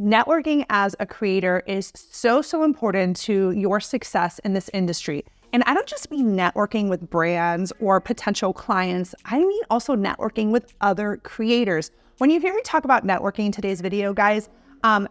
Networking as a creator is so important to your success in this industry. And I don't just mean networking with brands or potential clients. I mean also networking with other creators. When you hear me talk about networking in today's video, guys,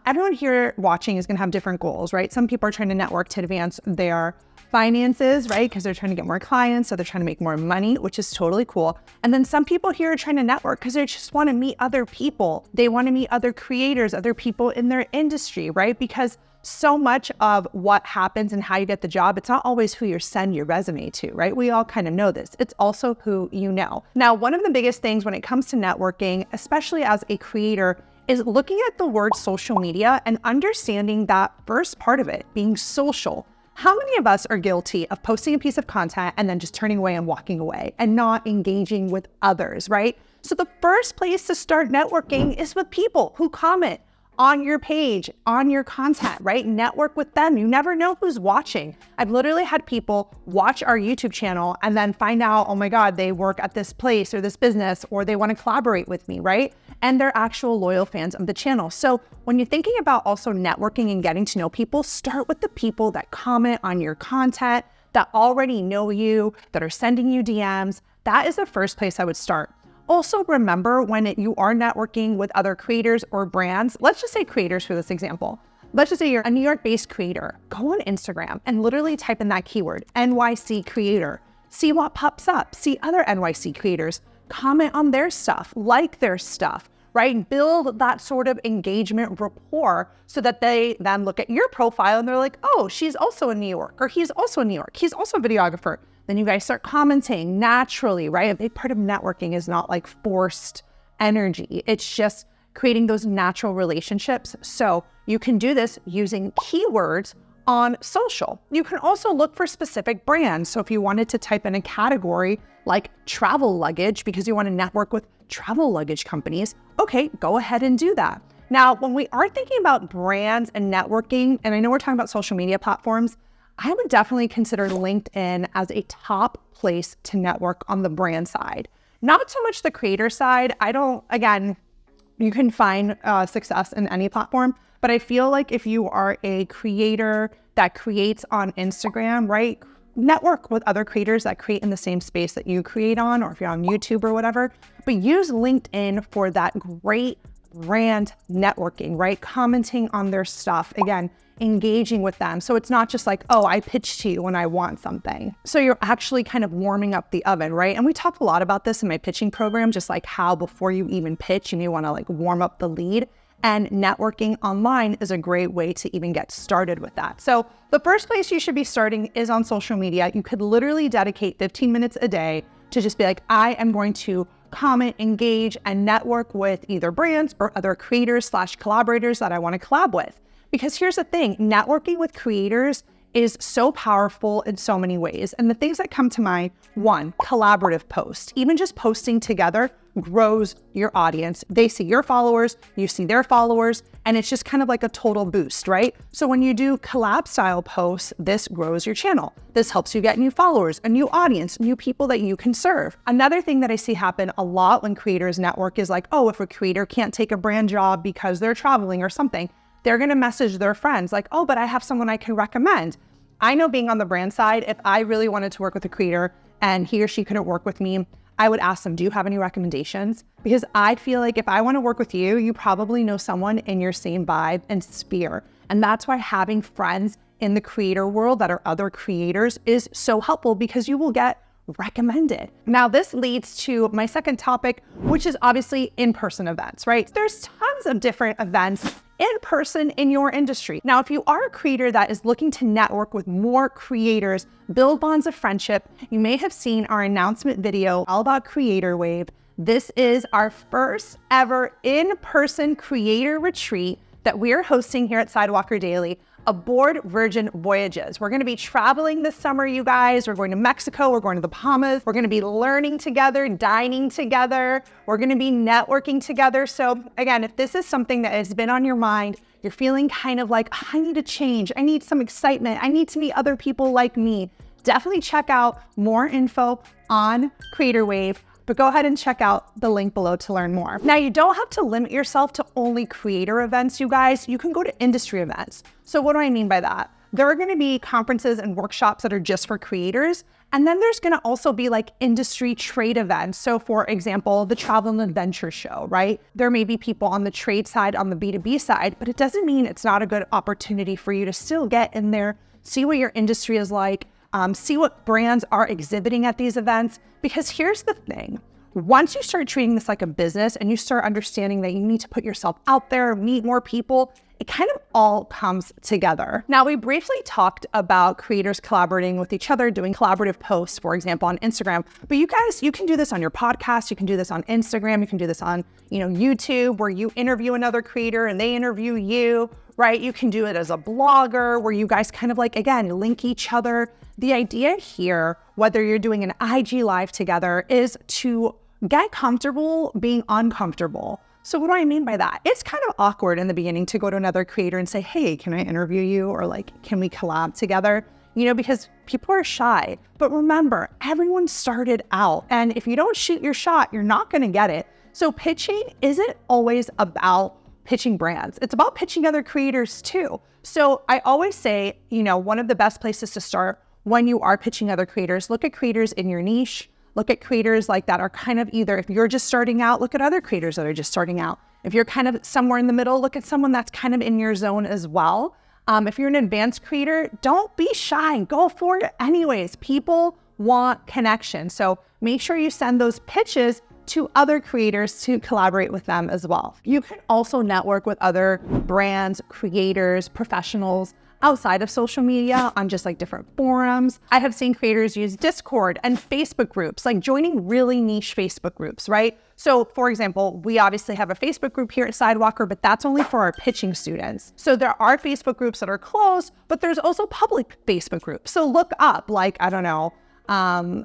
everyone here watching is going to have different goals, right? Some people are trying to network to advance their finances, right? Because they're trying to get more clients, so they're trying to make more money, which is totally cool. And then some people here are trying to network because they just want to meet other people. They want to meet other creators, other people in their industry, right? Because so much of what happens and how you get the job, it's not always who you send your resume to, right? We all kind of know this. It's also who you know. Now, one of the biggest things when it comes to networking, especially as a creator, is looking at the word social media and understanding that first part of it, being social. How many of us are guilty of posting a piece of content and then just turning away and walking away and not engaging with others, right? So the first place to start networking is with people who comment on your page, on your content, right? Network with them. You never know who's watching. I've literally had people watch our YouTube channel and then find out, oh my God, they work at this place or this business, or they want to collaborate with me, right? And they're actual loyal fans of the channel. So when you're thinking about also networking and getting to know people, start with the people that comment on your content, that already know you, that are sending you DMs. That is the first place I would start. Also remember, when you are networking with other creators or brands, let's just say creators for this example. Let's just say you're a New York-based creator. Go on Instagram and literally type in that keyword, NYC creator. See what pops up. See other NYC creators. Comment on their stuff, like their stuff, right? Build that sort of engagement rapport so that they then look at your profile and they're like, oh, she's also in New York, or he's also in New York. He's also a videographer. Then you guys start commenting naturally, right? A big part of networking is not like forced energy. It's just creating those natural relationships. So you can do this using keywords on social. You can also look for specific brands. So if you wanted to type in a category like travel luggage because you want to network with travel luggage companies, okay, go ahead and do that. Now, when we are thinking about brands and networking, and I know we're talking about social media platforms, I would definitely consider LinkedIn as a top place to network on the brand side. Not so much the creator side. Again, you can find success in any platform, but I feel like if you are a creator that creates on Instagram, right? Network with other creators that create in the same space that you create on, or if you're on YouTube or whatever, but use LinkedIn for that great brand networking, right? Commenting on their stuff. Again, engaging with them. So it's not just like, oh, I pitch to you when I want something. So you're actually kind of warming up the oven, right? And we talk a lot about this in my pitching program, just like how before you even pitch, you may want to like warm up the lead. And networking online is a great way to even get started with that. So the first place you should be starting is on social media. You could literally dedicate 15 minutes a day to just be like, I am going to comment, engage, and network with either brands or other creators / collaborators that I want to collab with. Because here's the thing, networking with creators is so powerful in so many ways. And the things that come to mind, one, collaborative posts. Even just posting together grows your audience. They see your followers, you see their followers, and it's just kind of like a total boost, right? So when you do collab style posts, this grows your channel. This helps you get new followers, a new audience, new people that you can serve. Another thing that I see happen a lot when creators network is like, oh, if a creator can't take a brand job because they're traveling or something, they're going to message their friends like, oh, but I have someone I can recommend. I know being on the brand side, if I really wanted to work with a creator and he or she couldn't work with me, I would ask them, do you have any recommendations? Because I feel like if I want to work with you, you probably know someone in your same vibe and sphere. And that's why having friends in the creator world that are other creators is so helpful, because you will get recommended. Now, this leads to my second topic, which is obviously in-person events, right? There's tons of different events in person in your industry. Now, if you are a creator that is looking to network with more creators, build bonds of friendship, you may have seen our announcement video all about Creator Wave. This is our first ever in-person creator retreat that we are hosting here at Sidewalker Daily aboard Virgin Voyages. We're going to be traveling this summer, you guys. We're going to Mexico. We're going to the Bahamas. We're going to be learning together, dining together. We're going to be networking together. So again, if this is something that has been on your mind, you're feeling kind of like, I need a change. I need some excitement. I need to meet other people like me. Definitely check out more info on Creator Wave. but go ahead and check out the link below to learn more. Now, you don't have to limit yourself to only creator events, you guys. You can go to industry events. So what do I mean by that? There are going to be conferences and workshops that are just for creators. And then there's going to also be like industry trade events. So for example, the Travel and Adventure Show, right? There may be people on the trade side, on the B2B side, but it doesn't mean it's not a good opportunity for you to still get in there, see what your industry is like, see what brands are exhibiting at these events. Because here's the thing. Once you start treating this like a business and you start understanding that you need to put yourself out there, meet more people, it kind of all comes together. Now, we briefly talked about creators collaborating with each other, doing collaborative posts, for example, on Instagram. But you guys, you can do this on your podcast. You can do this on Instagram. You can do this on, YouTube, where you interview another creator and they interview you, right? You can do it as a blogger where you guys kind of like, again, link each other. The idea here, whether you're doing an IG live together, is to get comfortable being uncomfortable. So what do I mean by that? It's kind of awkward in the beginning to go to another creator and say, hey, can I interview you? Or like, can we collab together? Because people are shy. But remember, everyone started out. And if you don't shoot your shot, you're not going to get it. So pitching isn't always about pitching brands. It's about pitching other creators too. So I always say, one of the best places to start when you are pitching other creators, look at creators in your niche. Look at creators like that are kind of either, if you're just starting out, look at other creators that are just starting out. If you're kind of somewhere in the middle, look at someone that's kind of in your zone as well. If you're an advanced creator, don't be shy. Go for it anyways. People want connection. So make sure you send those pitches to other creators to collaborate with them as well. You can also network with other brands, creators, professionals outside of social media on just like different forums. I have seen creators use Discord and Facebook groups, like joining really niche Facebook groups, right? So for example, we obviously have a Facebook group here at Sidewalker, but that's only for our pitching students. So there are Facebook groups that are closed, but there's also public Facebook groups. So look up like, I don't know,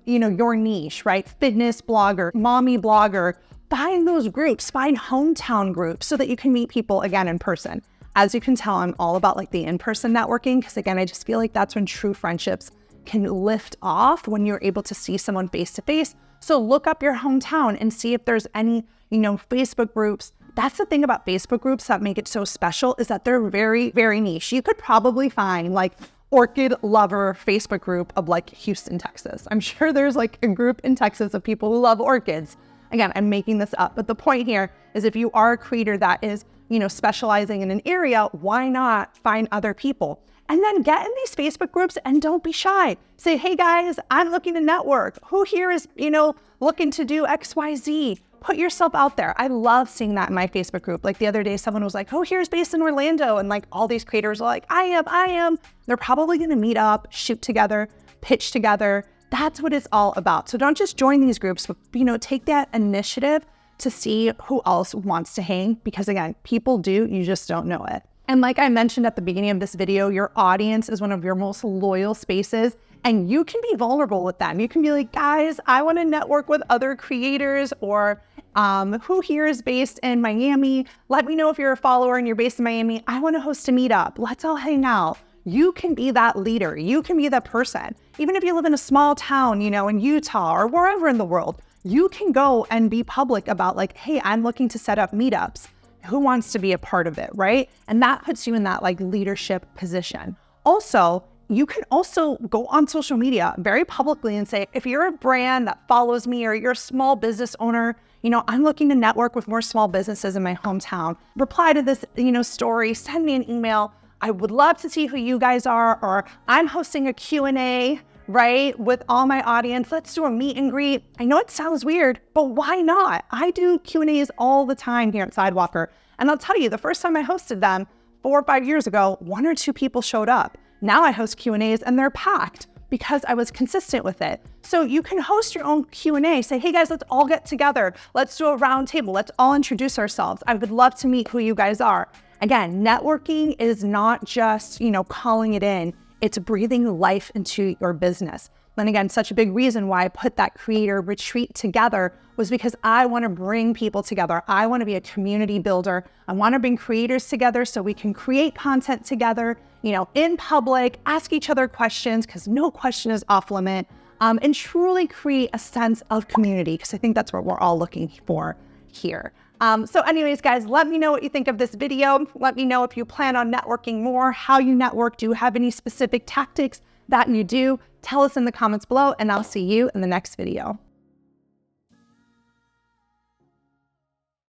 your niche, right? Fitness blogger, mommy blogger, find those groups, find hometown groups so that you can meet people again in person. As you can tell, I'm all about like the in-person networking because again, I just feel like that's when true friendships can lift off, when you're able to see someone face to face. So look up your hometown and see if there's any, Facebook groups. That's the thing about Facebook groups that make it so special, is that they're very, very niche. You could probably find like orchid lover Facebook group of like Houston, Texas. I'm sure there's like a group in Texas of people who love orchids. Again, I'm making this up, but the point here is if you are a creator that is specializing in an area, why not find other people? And then get in these Facebook groups and don't be shy. Say, hey guys, I'm looking to network. Who here is, looking to do XYZ? Put yourself out there. I love seeing that in my Facebook group. Like the other day, someone was like, oh, here's based in Orlando. And like all these creators are like, I am. They're probably going to meet up, shoot together, pitch together. That's what it's all about. So don't just join these groups, but, take that initiative to see who else wants to hang, because again, people do, you just don't know it. And like I mentioned at the beginning of this video, your audience is one of your most loyal spaces, and you can be vulnerable with them. You can be like, guys, I want to network with other creators, or who here is based in Miami? Let me know if you're a follower and you're based in Miami. I want to host a meetup. Let's all hang out. You can be that leader. You can be that person. Even if you live in a small town, in Utah or wherever in the world, you can go and be public about like, hey, I'm looking to set up meetups. Who wants to be a part of it, right? And that puts you in that like leadership position. Also, you can also go on social media very publicly and say, if you're a brand that follows me or you're a small business owner, I'm looking to network with more small businesses in my hometown. Reply to this, story, send me an email. I would love to see who you guys are, or I'm hosting a Q&A, right, with all my audience. Let's do a meet and greet. I know it sounds weird, but why not? I do Q&As all the time here at Sidewalker. And I'll tell you, the first time I hosted them 4 or 5 years ago, 1 or 2 people showed up. Now I host Q&As and they're packed because I was consistent with it. So you can host your own Q&A. Say, hey guys, let's all get together. Let's do a round table. Let's all introduce ourselves. I would love to meet who you guys are. Again, networking is not just, calling it in. It's breathing life into your business. And again, such a big reason why I put that creator retreat together was because I want to bring people together. I want to be a community builder. I want to bring creators together so we can create content together, in public, ask each other questions, because no question is off limit. and truly create a sense of community, because I think that's what we're all looking for here. So anyways, guys, let me know what you think of this video. Let me know if you plan on networking more, how you network. Do you have any specific tactics that you do? Tell us in the comments below, and I'll see you in the next video.